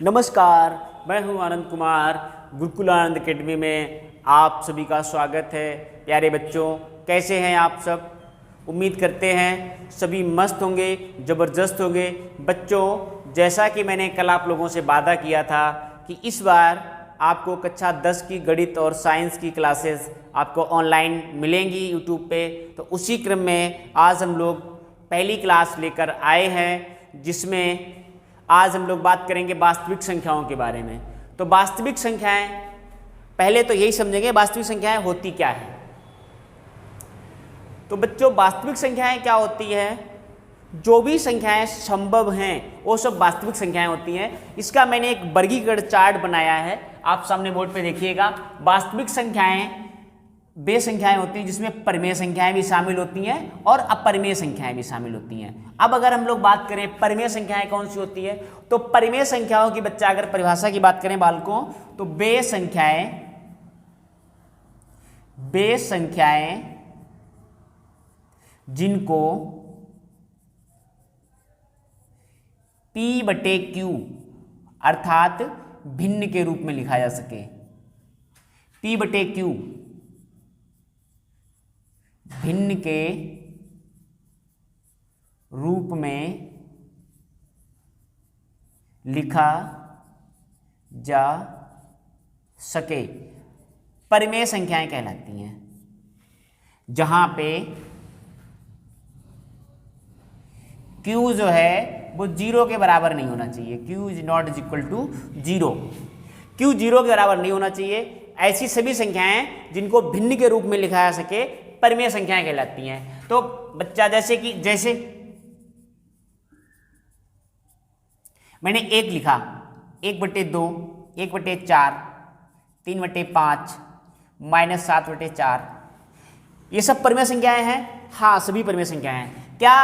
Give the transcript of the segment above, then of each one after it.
नमस्कार, मैं हूं आनंद कुमार। गुरुकुल आनंद अकेडमी में आप सभी का स्वागत है। प्यारे बच्चों, कैसे हैं आप सब? उम्मीद करते हैं सभी मस्त होंगे, ज़बरदस्त होंगे। बच्चों, जैसा कि मैंने कल आप लोगों से वादा किया था कि इस बार आपको कक्षा 10 की गणित और साइंस की क्लासेस आपको ऑनलाइन मिलेंगी यूट्यूब पे, तो उसी क्रम में आज हम लोग पहली क्लास लेकर आए हैं, जिसमें आज हम लोग बात करेंगे वास्तविक संख्याओं के बारे में। तो वास्तविक संख्याएं, पहले तो यही समझेंगे वास्तविक संख्याएं होती क्या है। तो बच्चों, वास्तविक संख्याएं क्या होती है? जो भी संख्याएं संभव हैं वो सब वास्तविक संख्याएं होती हैं। इसका मैंने एक वर्गीकरण चार्ट बनाया है, आप सामने बोर्ड पे देखिएगा। वास्तविक संख्याएं वे संख्याएं होती हैं जिसमें परिमेय संख्याएं भी शामिल होती हैं और अपरिमेय संख्याएं भी शामिल होती हैं। अब अगर हम लोग बात करें परिमेय संख्याएं कौन सी होती है, तो परिमेय संख्याओं की बच्चा अगर परिभाषा की बात करें बालकों, तो वे संख्याएं जिनको P/Q अर्थात भिन्न के रूप में लिखा जा सके। P/Q भिन्न के रूप में लिखा जा सके, परिमेय संख्याएं कहलाती हैं। जहां पे Q जो है वो 0 के बराबर नहीं होना चाहिए। Q is not is equal to 0। Q 0 के बराबर नहीं होना चाहिए। ऐसी सभी संख्याएं जिनको भिन्न के रूप में लिखा जा सके परिमेय संख्याएं कहलाती हैं। तो बच्चा जैसे मैंने 1 लिखा, 1/2, 1/4, 3/5, -7/4, ये सब परिमेय संख्याएं हैं। हाँ, सभी परिमेय संख्याएं हैं। क्या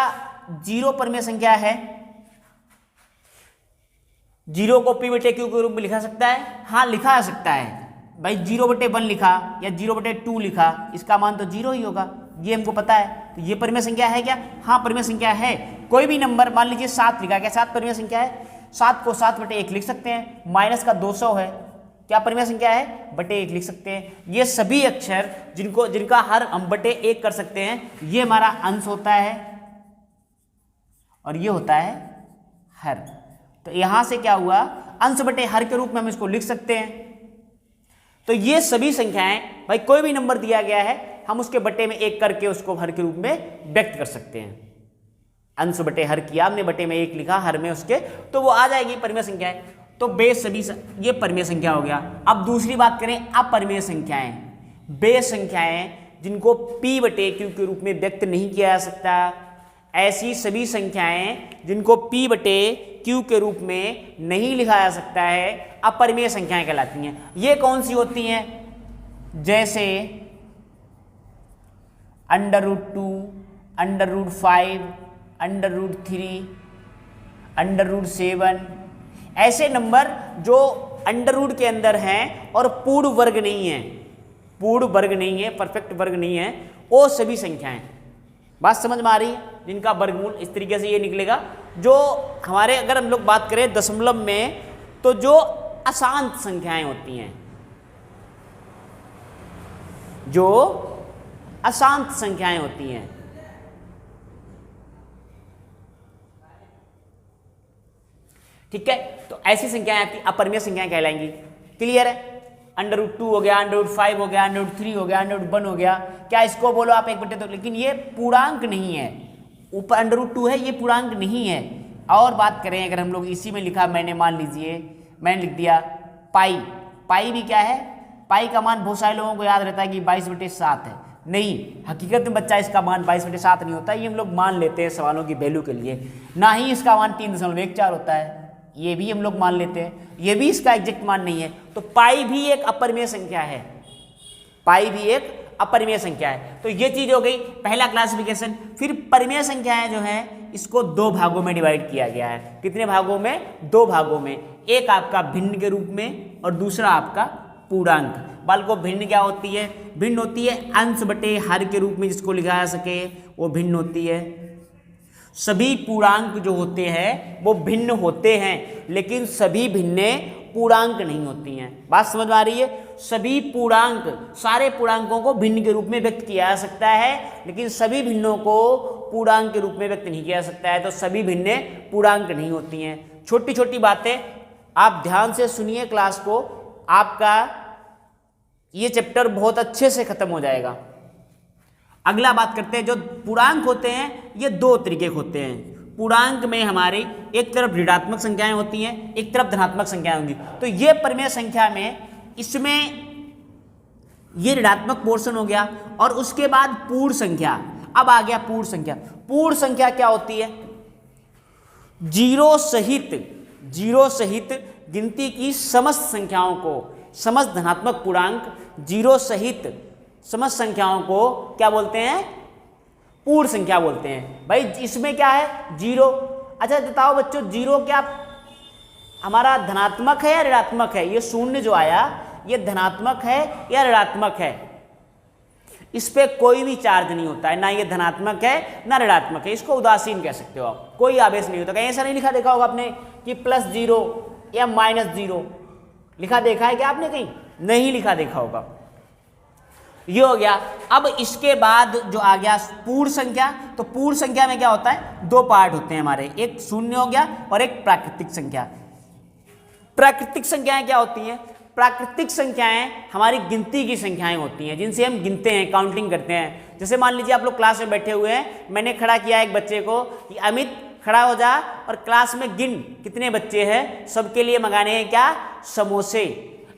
0 परिमेय संख्या है? 0 को P/Q के रूप में लिखा सकता है? हाँ, लिखा जा सकता है भाई। 0/1 लिखा या 0/2 लिखा, इसका मान तो 0 ही होगा, ये हमको पता है। तो ये परिमेय संख्या है क्या? हाँ, परिमेय संख्या है। कोई भी नंबर, मान लीजिए 7 लिखा, क्या 7 परिमेय संख्या है? 7 को 7/1 लिख सकते हैं। माइनस का 200 है, क्या परिमेय संख्या है? /1 लिख सकते हैं। ये सभी अक्षर जिनका हर हम /1 कर सकते हैं, ये हमारा अंश होता है और ये होता है हर। तो यहां से क्या हुआ, अंश बटे हर के रूप में हम इसको लिख सकते हैं। तो ये सभी संख्याएं, भाई कोई भी नंबर दिया गया है, हम उसके बटे में 1 करके उसको हर के रूप में व्यक्त कर सकते हैं। अंश बटे हर किया, हमने बटे में 1 लिखा, हर में उसके, तो वो आ जाएगी परिमेय संख्याएं। तो ये परिमेय संख्या हो गया। अब दूसरी बात करें अपरिमेय संख्याएं। वे संख्याएं जिनको P/Q के रूप में व्यक्त नहीं किया जा सकता, ऐसी सभी संख्याएं जिनको P/Q के रूप में नहीं लिखा जा सकता है, अपरिमेय संख्याएं कहलाती हैं। ये कौन सी होती हैं? जैसे √2, √5, √3, √7, ऐसे नंबर जो अंडर के अंदर हैं और पूर्ण वर्ग नहीं है, परफेक्ट वर्ग नहीं है, वो सभी संख्याएं। बात समझ में आ रही है? जिनका वर्गमूल इस तरीके से ये निकलेगा। जो हमारे, अगर हम लोग बात करें दशमलव में, तो जो अशांत संख्याएं होती हैं, जो अशांत संख्याएं होती हैं, ठीक है, तो ऐसी संख्याएं आपकी अपरिमेय संख्याएं कहलाएंगी। क्लियर है? √2 हो गया, √5 हो गया, √3 हो गया, √1 हो गया, क्या इसको बोलो आप 1/2, लेकिन ये पूर्णांक नहीं है। ऊपर √2 है, ये पूर्णांक नहीं है। और बात करें, अगर हम लोग इसी में लिखा, मान लीजिए मैंने लिख दिया पाई भी क्या है? पाई का मान बहुत सारे लोगों को याद रहता है कि 22/7 है। नहीं, हकीकत में बच्चा इसका मान 22/7 नहीं होता, ये हम लोग मान लेते हैं सवालों की वैल्यू के लिए। ना ही इसका मान 3.14 होता है, ये भी हम लोग मान लेते हैं, ये भी इसका एग्जैक्ट मान नहीं है। तो पाई भी एक अपरिमेय संख्या है, अपरिमेय संख्या है। तो ये चीज हो गई पहला क्लासिफिकेशन। फिर परिमेय संख्याएं जो है, इसको 2 भागों में डिवाइड किया गया है। कितने भागों में? 2 भागों में। एक आपका भिन्न के रूप में और दूसरा आपका पूर्णांक। बालकों, भिन्न क्या होती है? भिन्न होती है अंश बटे हर के रूप में, जिसको लिखा जा सके वो भिन्न होती है। सभी पूर्णांक जो होते हैं वो भिन्न होते हैं, लेकिन सभी भिन्ने पूर्णांक नहीं होती हैं। बात समझ में आ रही है? सभी पूर्णांक, सारे पूर्णांकों को भिन्न के रूप में व्यक्त किया जा सकता है, लेकिन सभी भिन्नों को पूर्णांक के रूप में व्यक्त नहीं किया जा सकता है, तो सभी भिन्ने पूर्णांक नहीं होती हैं। छोटी छोटी बातें आप ध्यान से सुनिए क्लास को, आपका ये चैप्टर बहुत अच्छे से खत्म हो जाएगा। अगला बात करते हैं, जो पूर्णांक होते हैं ये दो तरीके के होते हैं। पूर्णांक में हमारी एक तरफ ऋणात्मक संख्याएं होती हैं, एक तरफ धनात्मक संख्याएं होंगी। तो ये परिमेय संख्या में, इसमें ये ऋणात्मक पोर्शन हो गया, और उसके बाद पूर्ण संख्या। अब आ गया पूर्ण संख्या। पूर्ण संख्या क्या होती है? जीरो सहित गिनती की समस्त संख्याओं को, समस्त धनात्मक पूर्णांक जीरो सहित समस्त संख्याओं को क्या बोलते हैं? पूर्ण संख्या बोलते हैं। भाई इसमें क्या है? जीरो। अच्छा बताओ बच्चों, जीरो क्या हमारा धनात्मक है या ऋणात्मक है? ये शून्य जो आया ये धनात्मक है या ऋणात्मक है? इस पे कोई भी चार्ज नहीं होता है, ना ये धनात्मक है ना ऋणात्मक है, इसको उदासीन कह सकते हो आप, कोई आवेश नहीं होता। कहीं ऐसा नहीं लिखा देखा होगा आपने कि +0 या -0 लिखा देखा है क्या आपने? कहीं नहीं लिखा देखा होगा। ये हो गया। अब इसके बाद जो आ गया पूर्ण संख्या, तो पूर्ण संख्या में क्या होता है? दो पार्ट होते हैं हमारे, एक शून्य हो गया और एक प्राकृतिक संख्या। प्राकृतिक संख्याएं क्या होती हैं? प्राकृतिक संख्याएं हमारी गिनती की संख्याएं होती हैं, जिनसे हम गिनते हैं, काउंटिंग करते हैं। जैसे मान लीजिए आप लोग क्लास में बैठे हुए हैं, मैंने खड़ा किया एक बच्चे को कि अमित खड़ा हो जा और क्लास में गिन कितने बच्चे हैं, सबके लिए मंगाने हैं क्या? समोसे।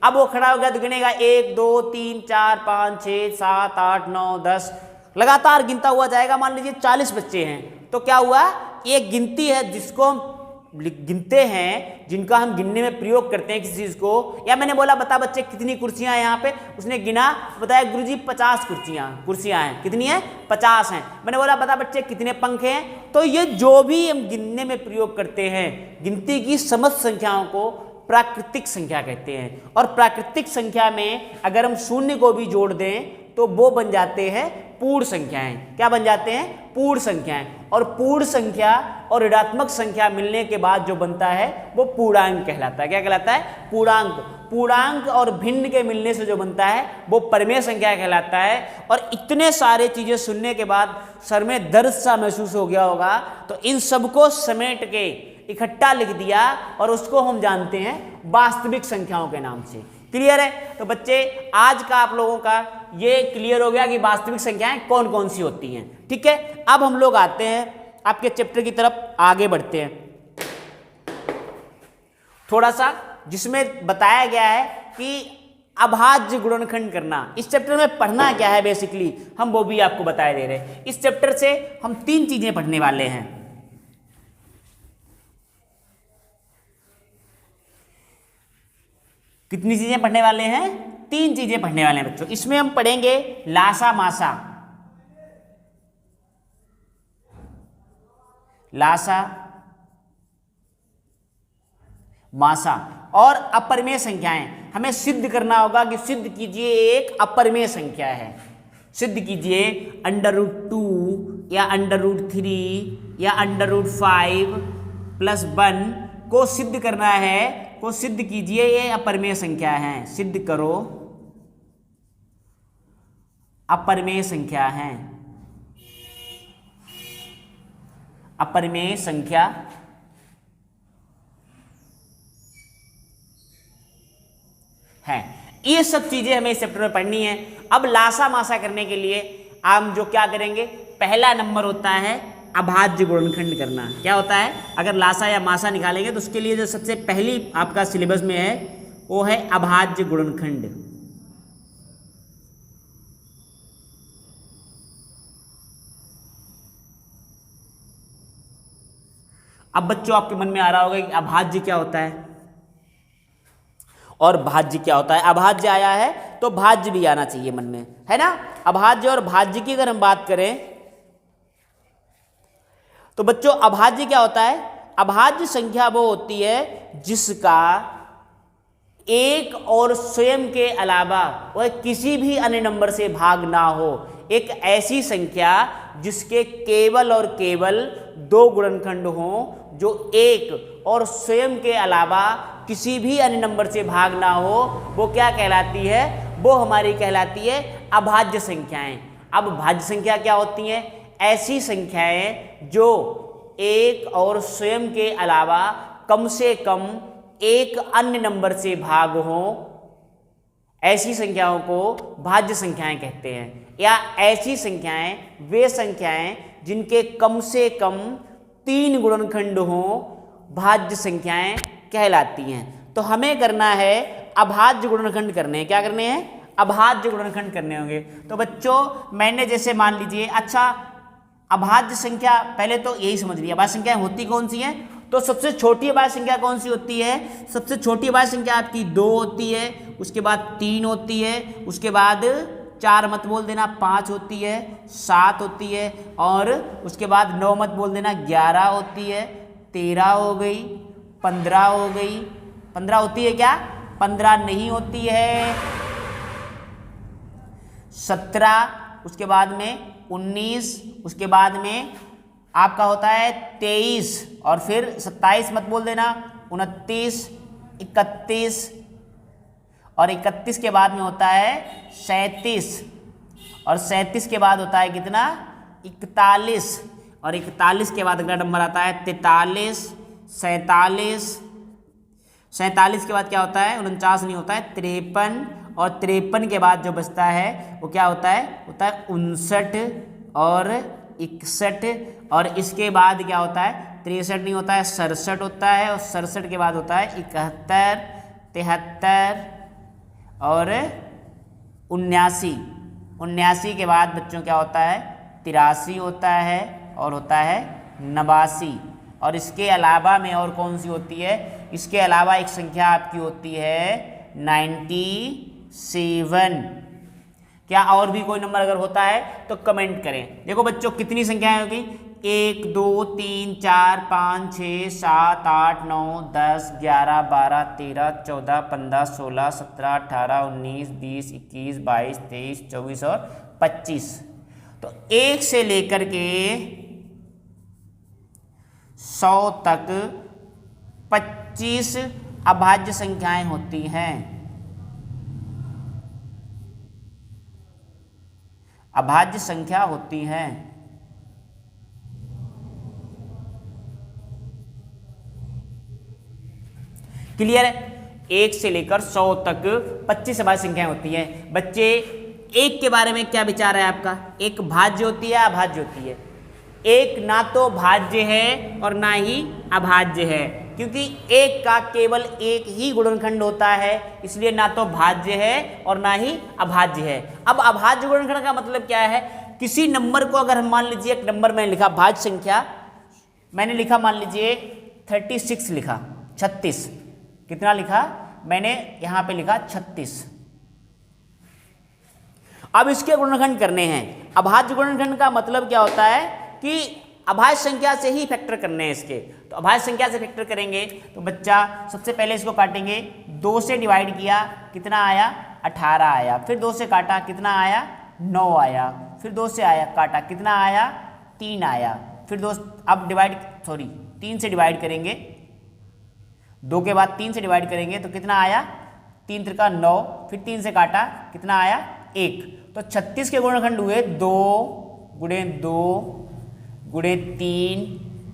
अब वो खड़ा हो गया तो गिनेगा 1 2 3 4 5 6 7 8 9 10, लगातार गिनता हुआ जाएगा। मान लीजिए 40 बच्चे हैं, तो क्या हुआ? एक गिनती है जिसको हम गिनते हैं, जिनका हम गिनने में प्रयोग करते हैं किसी चीज को। या मैंने बोला बता बच्चे कितनी कुर्सियां हैं यहाँ पे, उसने गिना, बताया गुरुजी 50 कुर्सियां हैं। कितनी है? 50 हैं। मैंने बोला बता बच्चे कितने पंखे हैं। तो ये जो भी हम गिनने में प्रयोग करते हैं, गिनती की समस्त संख्याओं को प्राकृतिक संख्या कहते हैं। और प्राकृतिक संख्या में अगर हम शून्य को भी जोड़ दें तो वो बन जाते हैं पूर्ण संख्याएं। क्या बन जाते हैं? पूर्ण संख्याएं। और पूर्ण संख्या और ऋणात्मक संख्या मिलने के बाद जो बनता है वो पूर्णांक कहलाता है। क्या कहलाता है? पूर्णांक। पूर्णांक और भिन्न के मिलने से जो बनता है वो परिमेय संख्या कहलाता है। और इतने सारे चीजें सुनने के बाद सर में दर्द सा महसूस हो गया होगा, तो इन सबको समेट के इकट्ठा लिख दिया और उसको हम जानते हैं वास्तविक संख्याओं के नाम से। क्लियर है? तो बच्चे आज का आप लोगों का ये क्लियर हो गया कि वास्तविक संख्याएं कौन कौन सी होती हैं। ठीक है, अब हम लोग आते हैं आपके चैप्टर की तरफ, आगे बढ़ते हैं थोड़ा सा, जिसमें बताया गया है कि अभाज्य गुणनखंड करना। इस चैप्टर में पढ़ना क्या है बेसिकली, हम वो भी आपको बताए दे रहे हैं। इस चैप्टर से हम 3 चीजें पढ़ने वाले हैं। कितनी चीजें पढ़ने वाले हैं? 3 चीजें पढ़ने वाले हैं बच्चों। इसमें हम पढ़ेंगे लासा मासा, लासा मासा और अपरिमेय संख्याएं। हमें सिद्ध करना होगा कि सिद्ध कीजिए एक अपरिमेय संख्या है। सिद्ध कीजिए √2 या √3 या √5 + 1 को सिद्ध करना है, को सिद्ध कीजिए ये अपरिमेय संख्या है। सिद्ध करो अपरिमेय संख्या है। अपरिमेय संख्या है। ये सब चीजें हमें इस चैप्टर में पढ़नी है। अब लासा मासा करने के लिए हम जो क्या करेंगे, पहला नंबर होता है अभाज्य गुणनखंड करना। क्या होता है? अगर लासा या मासा निकालेंगे तो उसके लिए जो सबसे पहली आपका सिलेबस में है वो है अभाज्य गुणनखंड। अब बच्चों आपके मन में आ रहा होगा कि अभाज्य क्या होता है और भाज्य क्या होता है। अभाज्य आया है तो भाज्य भी आना चाहिए मन में, है ना। अभाज्य और भाज्य की अगर हम बात करें तो बच्चों अभाज्य क्या होता है? अभाज्य संख्या वो होती है जिसका एक और स्वयं के अलावा वह किसी भी अन्य नंबर से भाग ना हो। एक ऐसी संख्या जिसके केवल और केवल दो गुणनखंड हों जो एक और स्वयं के अलावा किसी भी अन्य नंबर से भाग ना हो, वो क्या कहलाती है? वो हमारी कहलाती है अभाज्य संख्याएं। अब भाज्य संख्या क्या होती हैं? ऐसी संख्याएं जो एक और स्वयं के अलावा कम से कम एक अन्य नंबर से भाग हों, ऐसी संख्याओं को भाज्य संख्याएं कहते हैं। या ऐसी संख्याएं वे संख्याएं जिनके कम से कम 3 गुणनखंड हों, भाज्य संख्याएं कहलाती हैं। तो हमें करना है अभाज्य गुणनखंड करने हैं। क्या करने हैं? अभाज्य गुणनखंड करने होंगे। तो बच्चों मैंने जैसे मान लीजिए, अच्छा अभाज्य संख्या पहले तो यही समझ लिया, अभाज्य संख्या होती कौन सी है? तो सबसे छोटी अभाज्य संख्या कौन सी होती है? सबसे छोटी अभाज्य संख्या आपकी 2 होती है, उसके बाद 3 होती है, उसके बाद 4 मत बोल देना 5 होती है, 7 होती है, और उसके बाद 9 मत बोल देना 11 होती है, 13 हो गई, 15 हो गई। 15 होती है क्या? 15 नहीं होती है। 17, उसके बाद में 19, उसके बाद में आपका होता है 23, और फिर 27 मत बोल देना, 29, 31, और 31 के बाद में होता है 37, और 37 के बाद होता है कितना? 41, और 41 के बाद अगला नंबर आता है 43, 47, 47 के बाद क्या होता है? 49 नहीं होता है, 53, और 53 के बाद जो बचता है वो क्या होता है? होता है 59 और 61, और इसके बाद क्या होता है? 63 नहीं होता है, 67 होता है, और 67 के बाद होता है 71, 73 और 79। 79 के बाद बच्चों क्या होता है? 83 होता है, और होता है 89। और इसके अलावा में और कौन सी होती है? इसके अलावा एक संख्या आपकी होती है 97। क्या और भी कोई नंबर अगर होता है तो कमेंट करें। देखो बच्चों कितनी संख्याएं होगी? 1 2 3 4 5 6 7 8 9 10 11 12 13 14 15 16 17 18 19 20 21 22 23 24 और 25। तो 1 से लेकर के 100 तक 25 अभाज्य संख्याएं होती हैं। अभाज्य संख्या होती हैं। क्लियर है? 1 से लेकर 100 तक 25 अभाज्य संख्याएं होती हैं। बच्चे एक के बारे में क्या विचार है आपका? एक भाज्य होती है, अभाज्य होती है? एक ना तो भाज्य है और ना ही अभाज्य है, क्योंकि एक का केवल एक ही गुणनखंड होता है, इसलिए ना तो भाज्य है और ना ही अभाज्य है। अब अभाज्य गुणनखंड का मतलब क्या है? किसी नंबर को अगर हम मान लीजिए, एक नंबर मैंने लिखा भाज्य संख्या, मैंने लिखा मान लीजिए 36 लिखा, 36, कितना लिखा? मैंने यहां पे लिखा 36। अब इसके गुणनखंड करने हैं। अभाज्य गुणनखंड का मतलब क्या होता है कि अभाज्य संख्या से ही फैक्टर करने हैं इसके। तो अभाज्य संख्या से फैक्टर करेंगे तो बच्चा सबसे पहले इसको काटेंगे। 2 से डिवाइड किया, कितना आया? 18 आया। फिर 2 से काटा, कितना आया? 9 आया। फिर 2 से आया, काटा, कितना आया? 3 आया। फिर 2, अब डिवाइड, सॉरी 3 से डिवाइड करेंगे, 2 के बाद 3 से डिवाइड करेंगे तो कितना आया? 3 त्रिका 9। फिर 3 से काटा, कितना आया? 1। तो 36 के गुणनखंड हुए 2 गुणे 2 गुणे 3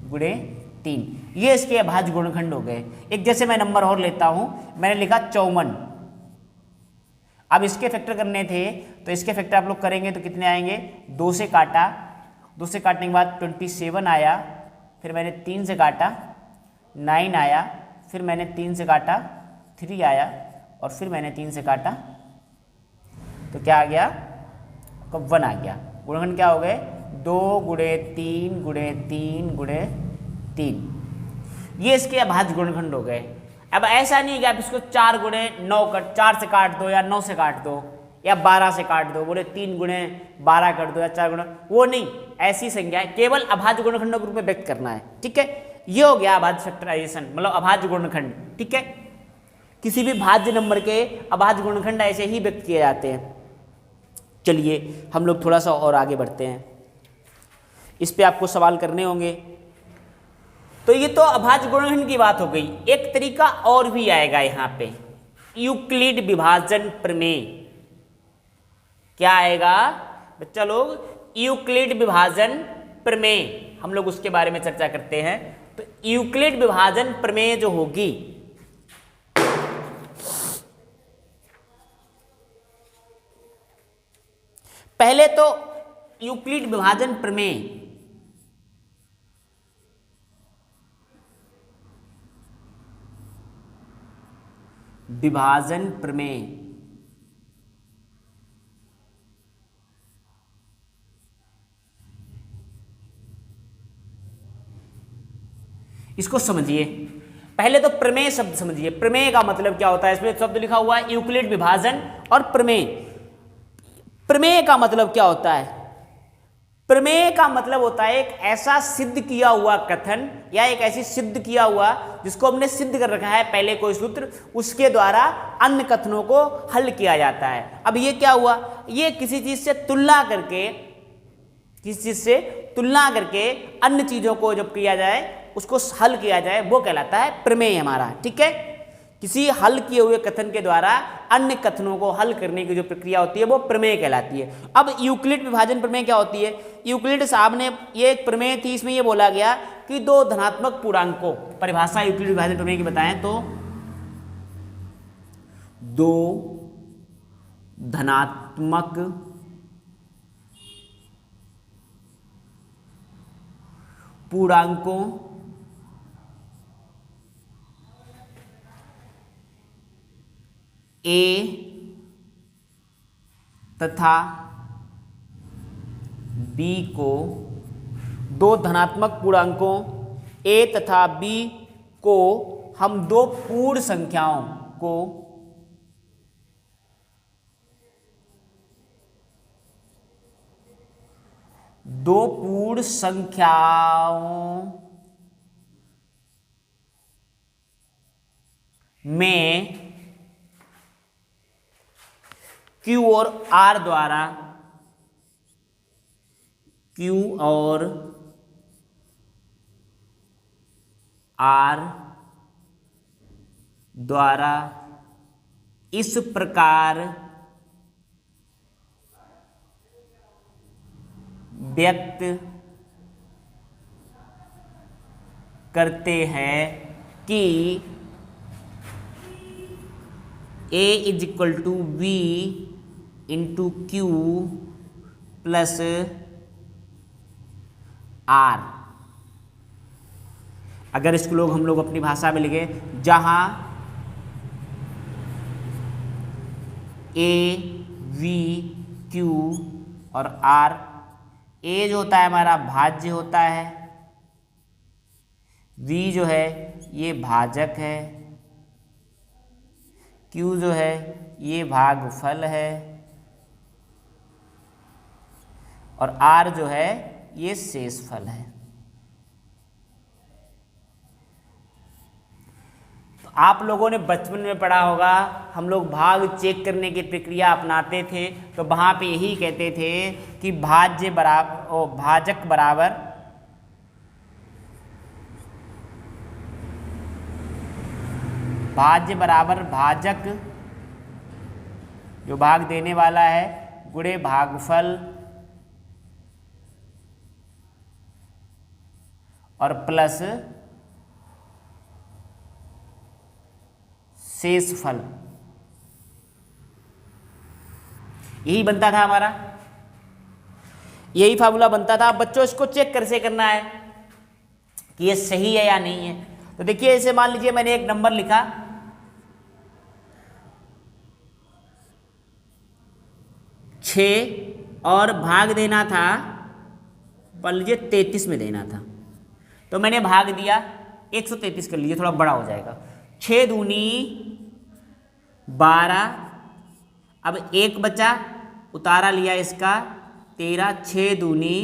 गुणे 3। ये इसके अभाज्य गुणनखंड हो गए। एक जैसे मैं नंबर और लेता हूं, मैंने लिखा 54। अब इसके फैक्टर करने थे तो इसके फैक्टर आप लोग करेंगे तो कितने आएंगे? 2 से काटा, 2 से काटने के बाद 27 आया। फिर मैंने 3 से काटा, 9 आया। फिर मैंने 3 से काटा, 3 आया। और फिर मैंने 3 से काटा तो क्या आ गया? 1 आ गया। गुणनखंड क्या हो गए? 2 गुणे 3 गुणे 3 गुणे 3। ये इसके अभाज्य गुणनखंड हो गए। अब ऐसा नहीं है कि आप इसको 4 गुणे 9 कर, 4 से काट दो या 9 से काट दो या 12 से काट दो, बोले 3 गुणे 12 कर दो या 4 गुणे, वो नहीं। ऐसी संख्या है, केवल अभाज्य गुणनखंडों के रूप में व्यक्त करना है। ठीक है, ये हो गया अभाज्य फैक्टराइजेशन, मतलब अभाज्य गुणनखंड। ठीक है, किसी भी भाज्य नंबर के अभाज्य गुणनखंड ऐसे ही व्यक्त किए जाते हैं। चलिए हम लोग थोड़ा सा और आगे बढ़ते हैं। इस पे आपको सवाल करने होंगे। तो ये तो अभाज्य गुणनखंड की बात हो गई। एक तरीका और भी आएगा यहाँ पे, यूक्लिड विभाजन प्रमेय। क्या आएगा बच्चा लोग? यूक्लिड विभाजन प्रमेय, हम लोग उसके बारे में चर्चा करते हैं। तो यूक्लिड विभाजन प्रमेय जो होगी, पहले तो यूक्लिड विभाजन प्रमेय विभाजन प्रमेय इसको समझिए। पहले तो प्रमेय शब्द समझिए। प्रमेय का मतलब क्या होता है? इसमें शब्द लिखा हुआ है यूक्लिड विभाजन और प्रमेय। प्रमेय का मतलब क्या होता है? प्रमेय का मतलब होता है एक ऐसा सिद्ध किया हुआ कथन या एक ऐसी सिद्ध किया हुआ जिसको हमने सिद्ध कर रखा है पहले कोई सूत्र, उसके द्वारा अन्य कथनों को हल किया जाता है। अब ये क्या हुआ? ये किसी चीज से तुलना करके, किसी चीज से तुलना करके अन्य चीजों को जब किया जाए, उसको हल किया जाए, वो कहलाता है प्रमेय हमारा। ठीक है, किसी हल किए हुए कथन के द्वारा अन्य कथनों को हल करने की जो प्रक्रिया होती है वो प्रमेय कहलाती है। अब यूक्लिड विभाजन प्रमेय क्या होती है? यूक्लिड साहब ने ये एक प्रमेय थी, इसमें ये बोला गया कि दो धनात्मक पूर्णांकों, परिभाषा यूक्लिड विभाजन प्रमेय की बताएं तो दो धनात्मक पूर्णांकों ए तथा बी को, दो धनात्मक पूर्णांकों ए तथा बी को हम दो पूर्ण संख्याओं को में Q और R द्वारा, Q और R द्वारा इस प्रकार व्यक्त करते हैं कि A is equal to V into Q plus R। अगर इसको लोग हम लोग अपनी भाषा में लिखे, जहां A, V, Q और R, A जो होता है हमारा भाज्य होता है, V जो है ये भाजक है, Q जो है ये भागफल है और R जो है ये शेषफल है। तो आप लोगों ने बचपन में पढ़ा होगा, हम लोग भाग चेक करने की प्रक्रिया अपनाते थे, तो वहां पे यही कहते थे कि भाज्य बराबर भाजक बराबर भाज्य बराबर भाजक, जो भाग देने वाला है, गुणे भागफल और प्लस शेषफल। यही बनता था हमारा, यही फार्मूला बनता था। बच्चों इसको चेक कैसे करना है कि ये सही है या नहीं है? तो देखिए, इसे मान लीजिए मैंने एक नंबर लिखा 6 और भाग देना था, मान लीजिए 33 में देना था, तो मैंने भाग दिया 133 कर लीजिए, थोड़ा बड़ा हो जाएगा। 6 दूनी 12, अब 1 बचा, उतारा लिया इसका 13, 6 दूनी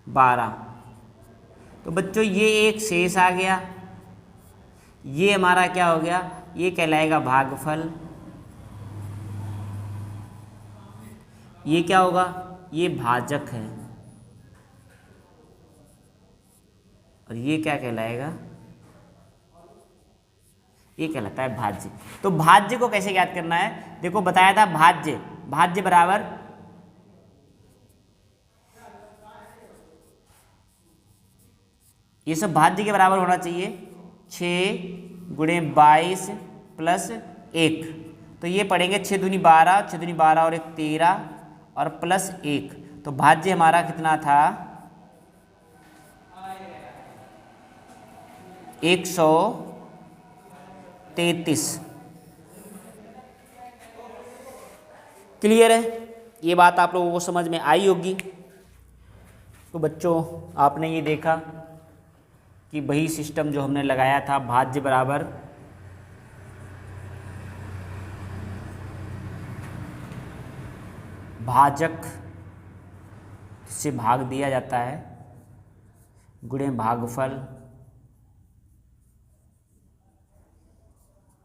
12। तो बच्चों ये एक शेष आ गया, ये हमारा क्या हो गया? ये कहलाएगा भागफल। ये क्या होगा? ये भाजक है। और ये क्या कहलाएगा, ये कहलाता है भाज्य। तो भाज्य को कैसे ज्ञात करना है, देखो बताया था भाज्य बराबर ये सब भाज्य के बराबर होना चाहिए 6 गुणे 22 प्लस 1। तो ये पढ़ेंगे 6 दूनी 12, 6 दूनी 12 और 1 13 और प्लस 1। तो भाज्य हमारा कितना था 133। क्लियर है, ये बात आप लोगों को समझ में आई होगी। तो बच्चों आपने ये देखा कि वही सिस्टम जो हमने लगाया था, भाज्य बराबर भाजक से भाग दिया जाता है गुणे भागफल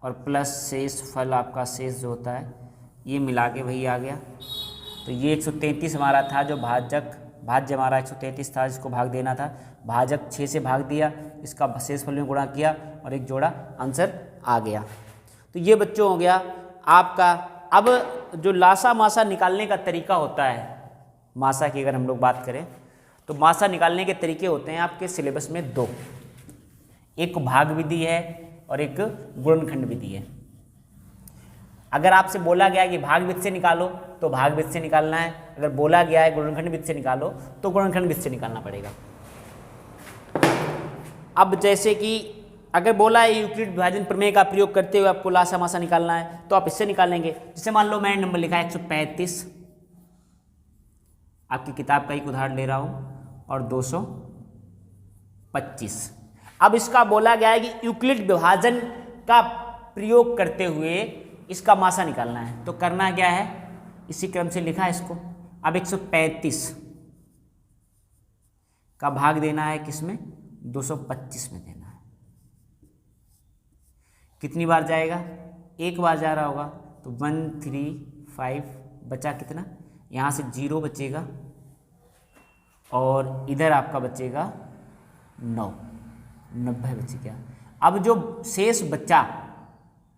और प्लस शेष फल, आपका शेष जो होता है ये मिला के वही आ गया। तो ये 133 हमारा था जो भाज्य हमारा 133 था, जिसको भाग देना था। भाजक 6 से भाग दिया, इसका शेष फल में गुणा किया और एक जोड़ा, आंसर आ गया। तो ये बच्चों हो गया आपका। अब जो लासा मासा निकालने का तरीका होता है, मासा की अगर हम लोग बात करें तो मासा निकालने के तरीके होते हैं आपके सिलेबस में 2, एक भाग विधि है और एक गुणनखंड विधि है। अगर आपसे बोला गया है कि भाग विधि से निकालो तो भाग विधि से निकालना है, अगर बोला गया है गुणनखंड विधि से निकालो तो गुणनखंड विधि से निकालना पड़ेगा। अब जैसे कि अगर बोला है यूक्लिड विभाजन प्रमेय का प्रयोग करते हुए आपको लासा मासा निकालना है तो आप इससे निकालेंगे। जैसे मान लो मैंने नंबर लिखा है 135, आपकी किताब का एक उदाहरण ले रहा हूं, और 225। अब इसका बोला गया है कि यूक्लिड विभाजन का प्रयोग करते हुए इसका मासा निकालना है। तो करना क्या है, इसी क्रम से लिखा है इसको। अब 135 का भाग देना है किसमें, 225 में देना है। कितनी बार जाएगा, एक बार जा रहा होगा। तो 135 बचा कितना, यहाँ से 0 बचेगा और इधर आपका बचेगा 90 बच गया। अब जो शेष बचा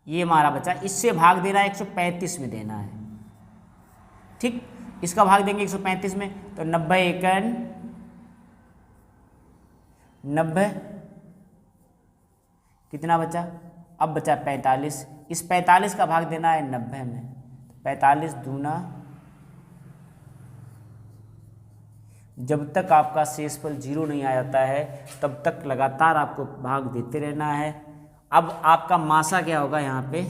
ये हमारा बचा, इससे भाग देना है 135 में देना है। ठीक, इसका भाग देंगे 135 में तो 90 एकन 90, कितना बचा, अब बचा 45। इस 45 का भाग देना है 90 में, 45 दूना, जब तक आपका शेषफल 0 नहीं आ जाता है तब तक लगातार आपको भाग देते रहना है। अब आपका मासा क्या होगा यहाँ पे,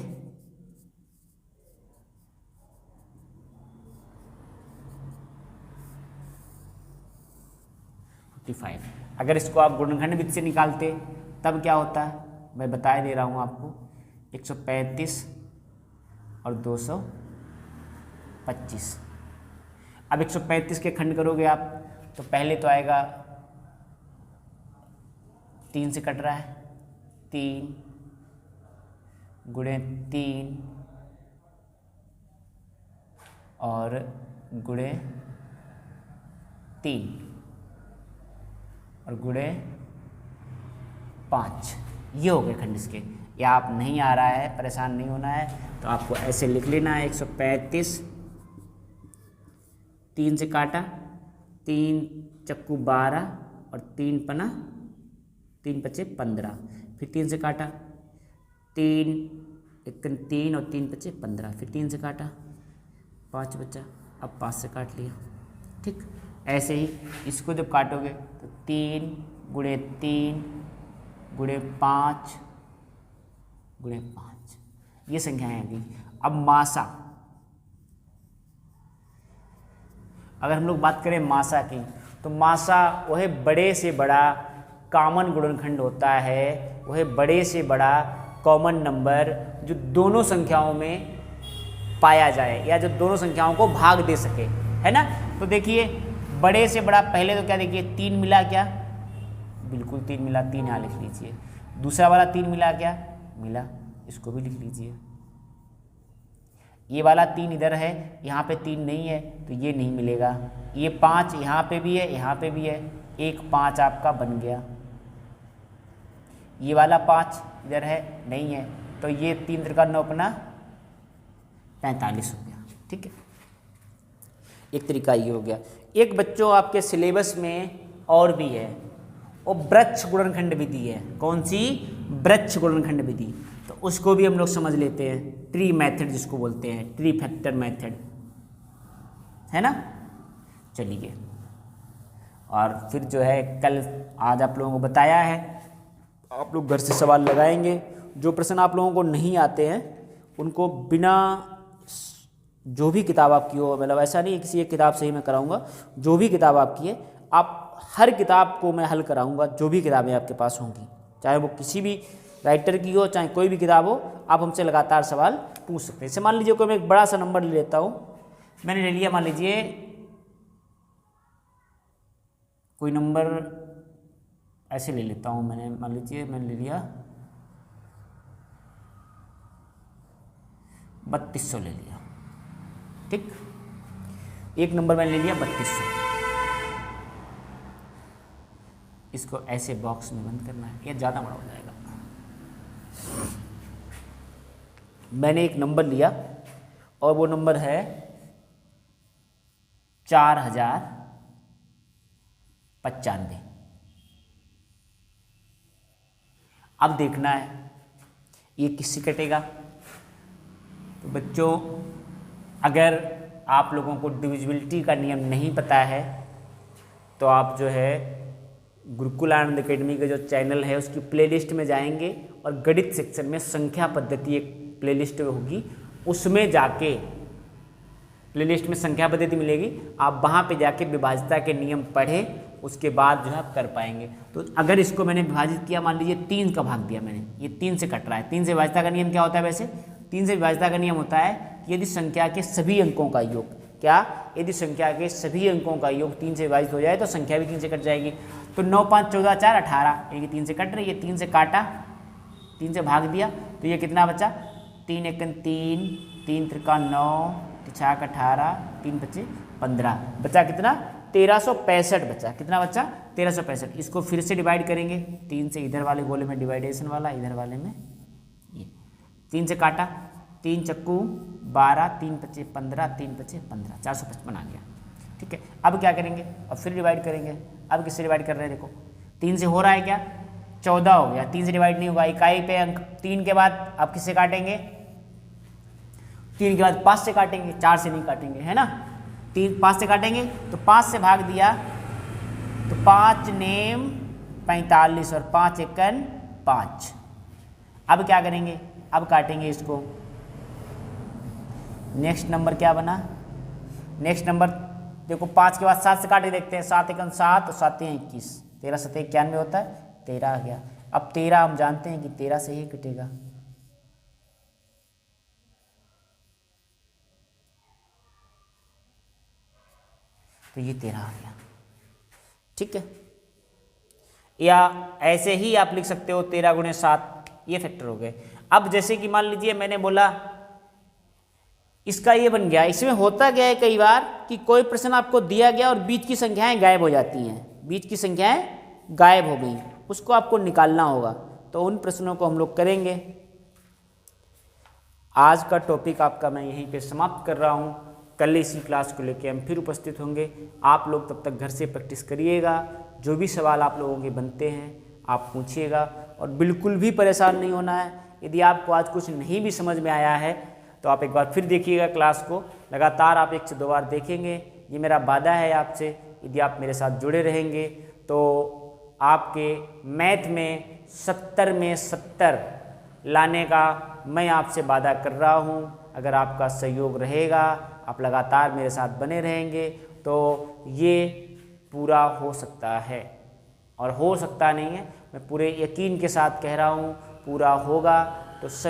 अगर इसको आप गुणनखंड विधि से निकालते तब क्या होता है, मैं बता दे रहा हूँ आपको। 135 और 225। अब 135 के खंड करोगे आप तो पहले तो आएगा 3 से कट रहा है, 3 गुणे 3 और गुणे 3 और गुणे 5, ये हो गए खंड इसके। या आप नहीं आ रहा है, परेशान नहीं होना है, तो आपको ऐसे लिख लेना है 135, 3 से काटा, 3 चक्कू 12 और 3 पना 3 पचे 15, फिर 3 से काटा, 3 1 3 और 3 पचे 15, फिर 3 से काटा, 5 बचा, अब 5 से काट लिया। ठीक, ऐसे ही इसको जब काटोगे तो 3 गुणे 3 गुणे 5 गुणे 5, ये संख्याएं आ गई। अब मासा, अगर हम लोग बात करें मासा की तो मासा वह बड़े से बड़ा कॉमन गुणनखंड होता है, वह बड़े से बड़ा कॉमन नंबर जो दोनों संख्याओं में पाया जाए या जो दोनों संख्याओं को भाग दे सके, है ना। तो देखिए बड़े से बड़ा, पहले तो क्या देखिए 3 मिला क्या, बिल्कुल 3 मिला, 3 यहाँ लिख लीजिए। दूसरा वाला 3 मिला क्या, मिला, इसको भी लिख लीजिए। ये वाला 3 इधर है, यहाँ पे 3 नहीं है तो ये नहीं मिलेगा। ये 5 यहाँ पे भी है, यहाँ पे भी है, 1 5 आपका बन गया। ये वाला 5 इधर है, नहीं है, तो ये 3 त्रिका 9 अपना 45 हो गया। ठीक है, एक तरीका ये हो गया। एक बच्चों आपके सिलेबस में और भी है, वो वृक्ष गुणनखंड विधि है। कौन सी? वृक्ष गुणनखंड विधि। तो उसको भी हम लोग समझ लेते हैं, ट्री मेथड जिसको बोलते हैं, ट्री फैक्टर मेथड, है ना। चलिए, और फिर जो है कल आज आप लोगों को बताया है, आप लोग घर से सवाल लगाएंगे। जो प्रश्न आप लोगों को नहीं आते हैं उनको बिना जो भी किताब आपकी हो, मतलब ऐसा नहीं है किसी एक किताब से ही मैं कराऊंगा, जो भी किताब आपकी है आप हर किताब को मैं हल कराऊंगा। जो भी किताबें आपके पास होंगी, चाहे वो किसी भी राइटर की हो, चाहे कोई भी किताब हो, आप हमसे लगातार सवाल पूछ सकते हैं। जैसे मान लीजिए कोई मैं एक बड़ा सा नंबर ले लेता हूँ, मैंने ले लिया मान लीजिए कोई नंबर ऐसे ले लेता हूँ, मैंने मान लीजिए मैंने ले लिया 3200 ले लिया। ठीक, एक नंबर मैंने ले लिया 3200। इसको ऐसे बॉक्स में बंद करना है, ये ज़्यादा बड़ा हो जाएगा। मैंने एक नंबर लिया और वो नंबर है 4095। अब देखना है ये किससे कटेगा। तो बच्चों, अगर आप लोगों को डिविजिबिलिटी का नियम नहीं पता है तो आप जो है गुरुकुल आनंद अकेडमी का जो चैनल है उसकी प्लेलिस्ट में जाएंगे और गणित सेक्शन में संख्या पद्धति एक प्लेलिस्ट होगी, उसमें जाके प्लेलिस्ट में संख्या पद्धति मिलेगी, आप वहाँ पे जाके विभाज्यता के नियम पढ़े, उसके बाद जो है आप कर पाएंगे। तो अगर इसको मैंने विभाजित किया, मान लीजिए 3 का भाग दिया मैंने, ये 3 से कट रहा है। 3 से विभाज्यता का नियम क्या होता है? वैसे 3 से विभाज्यता का नियम होता है कि यदि संख्या के सभी अंकों का योग, क्या? यदि संख्या के सभी अंकों का योग 3 से विभाजित हो जाए तो संख्या भी 3 से कट जाएगी। तो 9 5 14 4 18, ये 3 से कट रही है, 3 से काटा, 3 से भाग दिया, तो ये कितना बचा? 3 एकन 3, 3 त्रिका 9, 6 18, 3 25 15, बचा कितना? 1365 बचा। कितना बचा? 1365। इसको फिर से डिवाइड करेंगे, 3 से इधर वाले गोले में डिवाइडेशन वाला, इधर वाले में ये 3 से काटा, 3 चक्कू 12, 3 25 15, 3 25 15, 455 आ गया। ठीक है, अब क्या करेंगे? अब फिर डिवाइड करेंगे। अब किससे डिवाइड कर रहे हैं? देखो 3 से हो रहा है क्या? 14 हो गया। 3 से डिवाइड नहीं होगा, इकाई पे अंक। 3 के बाद आप किससे काटेंगे? 3 के बाद 5 से काटेंगे, 4 से नहीं काटेंगे, है ना। 5 से काटेंगे तो 5 से भाग दिया तो 5 नेम 45 और 5 एकन 5। अब क्या करेंगे? अब काटेंगे इसको। नेक्स्ट नंबर क्या बना? नेक्स्ट नंबर देखो 5 के बाद 7 से काटे देखते हैं। 7 एकन 7 और 7 21, 13 7 91 होता है, 13 आ गया। अब 13 हम जानते हैं कि 13 से ही कटेगा। तो ये 13 आ गया। ठीक है, या ऐसे ही आप लिख सकते हो 13 गुणे 7, ये फैक्टर हो गए। अब जैसे कि मान लीजिए मैंने बोला इसका ये बन गया। इसमें होता क्या है कई बार कि कोई प्रश्न आपको दिया गया और बीच की संख्याएं गायब हो जाती हैं, बीच की संख्याएं गायब हो गई, उसको आपको निकालना होगा। तो उन प्रश्नों को हम लोग करेंगे। आज का टॉपिक आपका मैं यहीं पे समाप्त कर रहा हूँ। कल इसी क्लास को लेके हम फिर उपस्थित होंगे। आप लोग तब तक घर से प्रैक्टिस करिएगा। जो भी सवाल आप लोगों के बनते हैं आप पूछिएगा और बिल्कुल भी परेशान नहीं होना है। यदि आपको आज कुछ नहीं भी समझ में आया है तो आप एक बार फिर देखिएगा क्लास को। लगातार आप 1 से 2 बार देखेंगे, ये मेरा वादा है आपसे। यदि आप मेरे साथ जुड़े रहेंगे तो आपके मैथ में 70 में 70 लाने का मैं आपसे वादा कर रहा हूँ। अगर आपका सहयोग रहेगा, आप लगातार मेरे साथ बने रहेंगे तो ये पूरा हो सकता है। और हो सकता नहीं है, मैं पूरे यकीन के साथ कह रहा हूँ पूरा होगा। तो सब